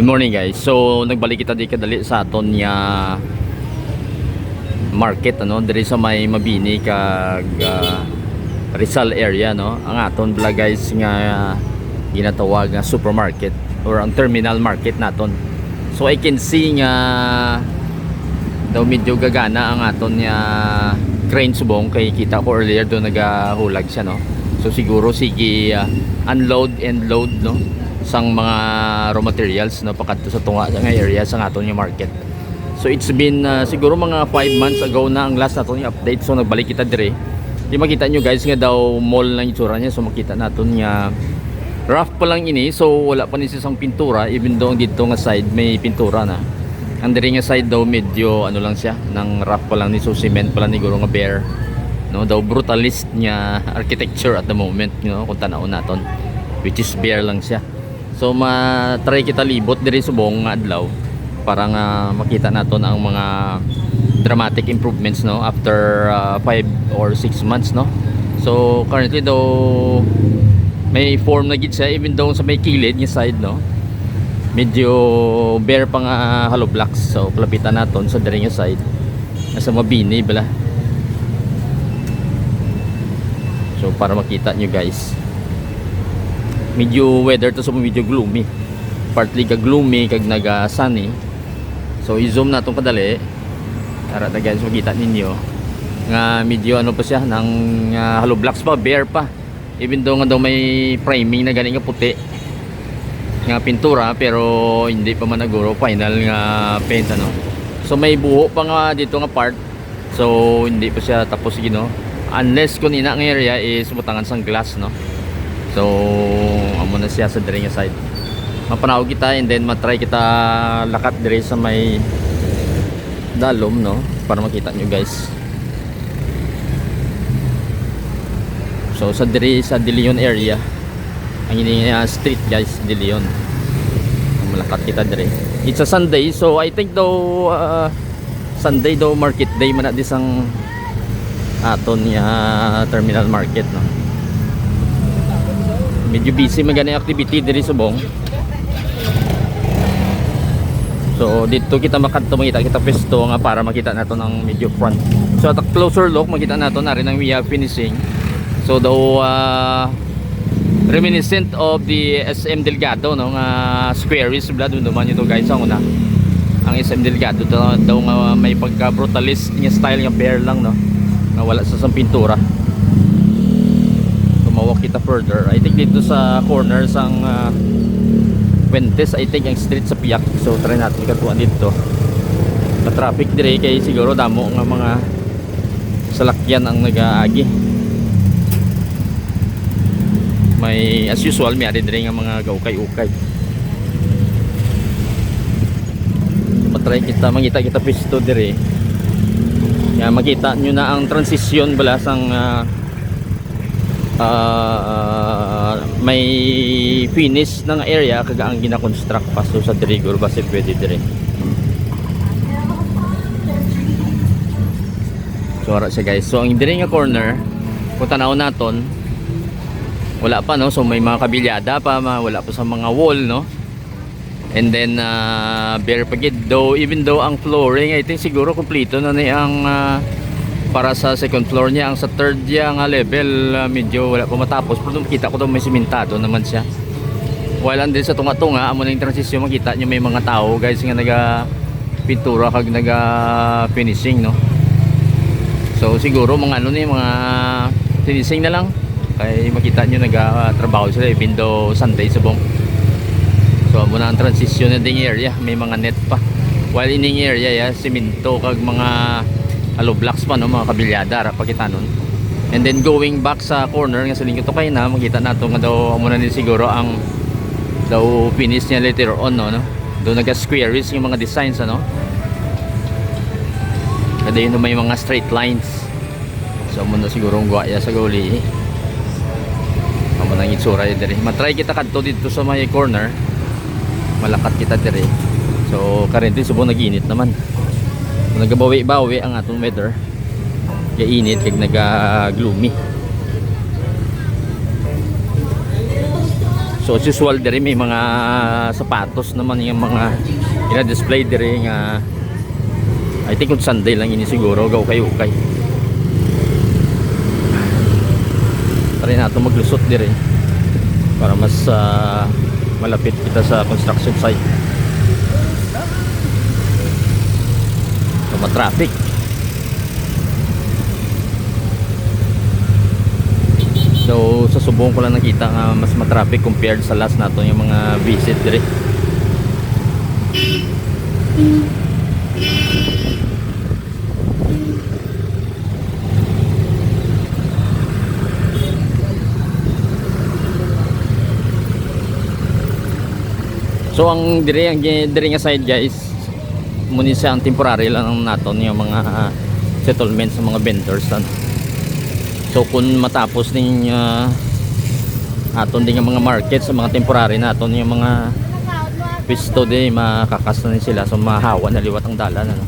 Good morning guys. So nagbalik kita di kadali sa aton nga market diri sa may Mabini kag Rizal area ang aton vlog guys nga ginatawag nga supermarket or ang terminal market naton. So I can see nga daw medyo gagana ang aton nga crane subong kay kita ko earlier do nagahulag siya So siguro sige unload and load sang mga raw materials pakadto sa tunga nga area sa aton nga market. So it's been siguro mga 5 months ago na ang last naton nga update. So nagbalik kita dire. Di makita nyo guys nga daw mall lang itsura niya. So makita naton nga rough pa lang ini. So wala pa ni sisang pintura even though dito nga side may pintura na. Ang dire nga side daw medyo lang siya nang rough pa lang ni so cement pa lang ni guro nga bare. Daw brutalist nya architecture at the moment kung tanaw naton which is bare lang siya. So ma-try kita libot diri subong nga adlaw para nga makita naton ang mga dramatic improvements after 5 or 6 months So currently daw may form na gid siya even though sa may kilid nga side medyo bare pa nga hollow blocks. So palapitan naton sa diri nga side sa Mabini bala. So para makita nyo guys, medyo weather to so medyo gloomy, partly ka gloomy kag naga sunny. So i-zoom na itong kadali para na guys makita ninyo nga medyo pa siya ng hollow blocks pa, bare pa even though nga daw may framing na gani nga puti nga pintura pero hindi pa man naguro final nga paint So may buho pa nga dito nga part, so hindi pa siya tapos unless kung ina nga area is butangan sang glass So amo na siya sa diri nga side. Mapanaw kita and then matry kita lakat diri sa may dalom para makita nyo guys. So sa diri sa De Leon area ang ini street guys, De Leon. Malakat kita diri. It's a Sunday so I think daw Sunday daw market day man di sang aton nga terminal market Medyo busy magani activity diri subong. So dito kita makadto makita kita pesto nga para makita nato ng medyo front. So at a closer look makita nato na rin ang finishing. So daw reminiscent of the SM Delgado nga squares bla duman ito guys ang una. Ang SM Delgado daw nga may pagka brutalist nga style nga bare lang na wala sa pintura. Tumawag kita further. I think dito sa corner sang Fuentes, I think ang street sa Piak. So try natin katuan dito. Pa-traffic dire kay siguro damo nga mga salakyan ang nagaagi. May as usual may ari dire nga mga gaukay-ukay. Pa-try kita mangita kita pisto dire. Ya makita nyo na ang transition bala sang may finish ng area kaga ang gina-construct pa so sa diri guro basit pwede dire. So ara siya guys. So ang diri nga corner kung tanaw naton wala pa so may mga kabilyada pa wala pa sa mga wall and then bare pa gid though even though ang flooring I think siguro kompleto na ni ang para sa second floor niya. Ang sa third niya nga level medyo wala pa matapos pero makita ko daw may simentado naman siya. While andin sa tunga-tunga amo na yung transition makita nyo may mga tao guys nga naga pintura kag naga finishing So siguro mga mga finishing na lang kay makita nyo naga trabaho sila even though Sunday subong. So muna ang transition na ding area may mga net pa while ining area simento kag mga hollow blocks pa mga kabilyada ra pakita nun. And then going back sa corner nga sa lingkod to kay na makita nato nga daw muna ni siguro ang daw finish niya later on do naga squares yung mga designs kada yun may mga straight lines. So muna siguro ang guwaya sa guli amo nang itsura diri. Matry kita kadto dito sa may corner malakat kita dire. So currently subong naginit naman. Nagabawi-bawi ang atong weather. Kaya init kag naga gloomy. So as usual diri may mga sapatos naman yung mga ina-display diri nga I think kung Sunday lang ini siguro gaw kayo ukay. Try nato maglusot diri para mas malapit kita sa construction site. So ma-traffic. So sa Subong ko lang nakita nga mas ma-traffic compared sa last nato yung mga visit diri. So ang diri nga side guys, muna siya ang temporary lang naton yung mga settlements sa mga vendors ano. So kung matapos ning aton din nga mga market sa mga temporary naton yung mga pisto di makakas na sila so mahawa na liwat ang dalan ano.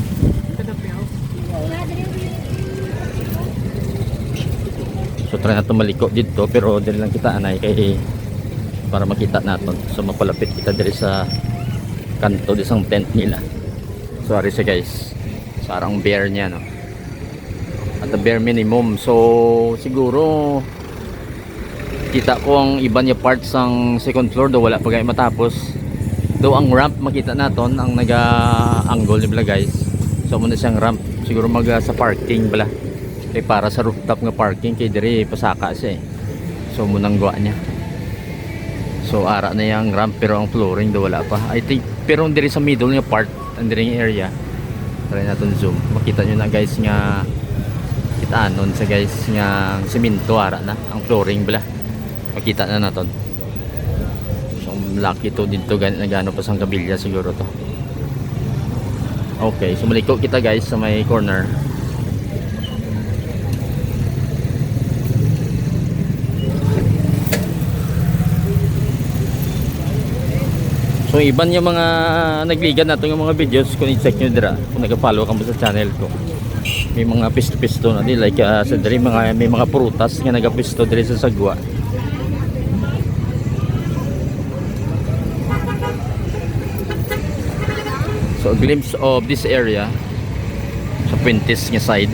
So try natin maliko dito pero dili lang kita anay kay para makita natin so mapalapit kita diri sa kanto di sang tent nila. Sorry sa guys sarang bare niya no at the bare minimum so siguro kita ko ang iba niya parts sang second floor do wala pa gay matapos do ang ramp makita naton ang naga-angle nila guys so muna siyang ramp siguro sa parking bala kay para sa rooftop nga parking kay diri pasaka siya so munang guwa niya. So ara na yung ramp pero ang flooring do wala pa. I think pero diri sa middle nga part and diri area. Try natin zoom. Makita nyo na guys nga kita anon sa guys nga semento ara na ang flooring bala. Makita na naton. So lucky to dito gano pa sang kabilya siguro to. Okay, so maliko kita guys sa may corner. So iban yung mga nagligan nato yung mga videos kung i-check nyo dira kung nag-follow ka mo sa channel ko may mga pisto-pisto na di like sa diri may mga prutas nga nagapisto diri sa sagwa. So a glimpse of this area sa Puentes nga side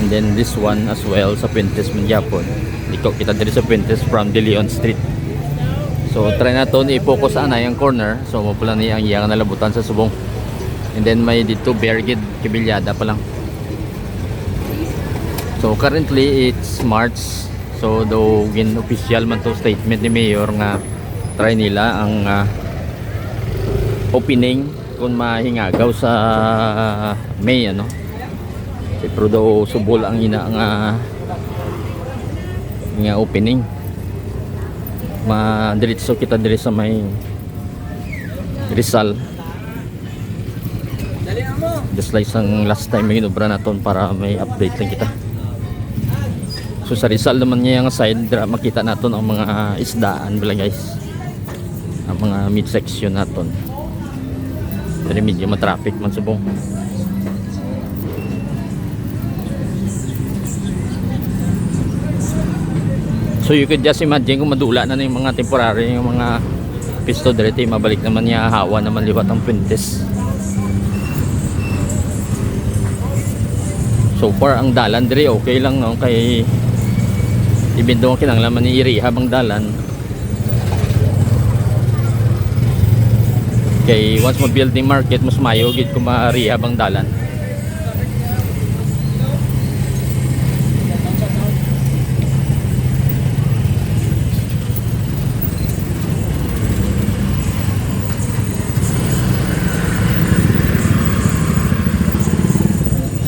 and then this one as well sa Puentes man gyapon. Ikaw kita diri sa Puentes from De Leon Street. So try natin i-focus sa anay ang corner. So mapula niya ang iyang nalabutan sa Subong. And then may dito Bergid Kibilyada pa lang. So currently it's March. So though official man to statement ni Mayor nga try nila ang opening kung mahingagaw sa May ano. Pero daw subol ang ina nga opening. Madiretso kita diri sa may Rizal just like sang last time may inubra naton para may update lang kita. So sa Rizal naman niya yung side makita naton ang mga isdaan bala guys ang mga midsection naton diri medyo matraffic man Subong. So you could just imagine kung madula na yung mga temporary yung mga pisto dito mabalik naman niya hawa naman liwat ang Puentes. So far ang dalan diri okay lang no kay ibendo ang kinanglaman ni i-rehab ang dalan. Kay once ma-building market mas mayo gid kung ma-rehab ang dalan.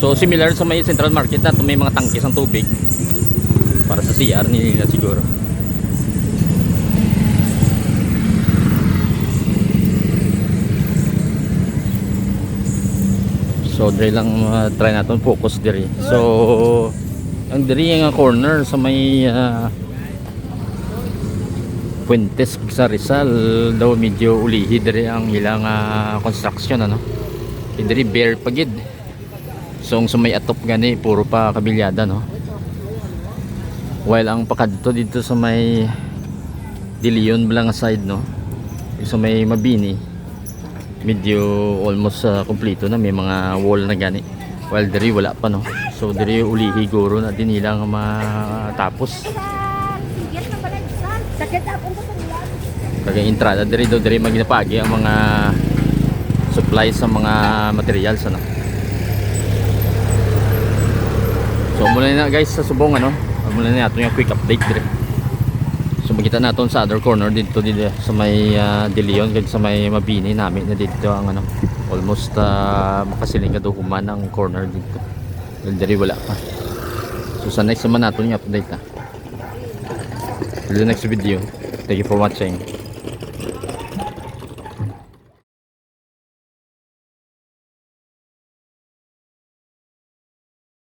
So similar sa may Central Market na may mga tangkis ng tubig para sa CR nila siguro. So diri lang try natin focus diri. So ang diri nga corner sa may Puentes sa Rizal daw medyo ulihi diri ang ilang construction ano. Diri bare pagid. So sa may atop gani puro pa kabilyada no. While ang pakadto dito sa may Dilion lang side, no. So may Mabini, medyo almost kompleto na, may mga wall na gani, while diri wala pa, no. So diri ulihi guro na din ilang matapos Sakit ako sa kanila. kagay entrada diri daw diri maginapagi ang mga supply sa mga materials, ano. So muna na guys sa subong, ano, muna na nato yung quick update dire. So makita naton sa other corner dito sa may Dilion, sa may Mabini namin na dito ang ano, almost makasiling kaduhuman ang corner dito. Dahil diri wala pa. So sa next naman naton yung update na. Till the next video. Thank you for watching.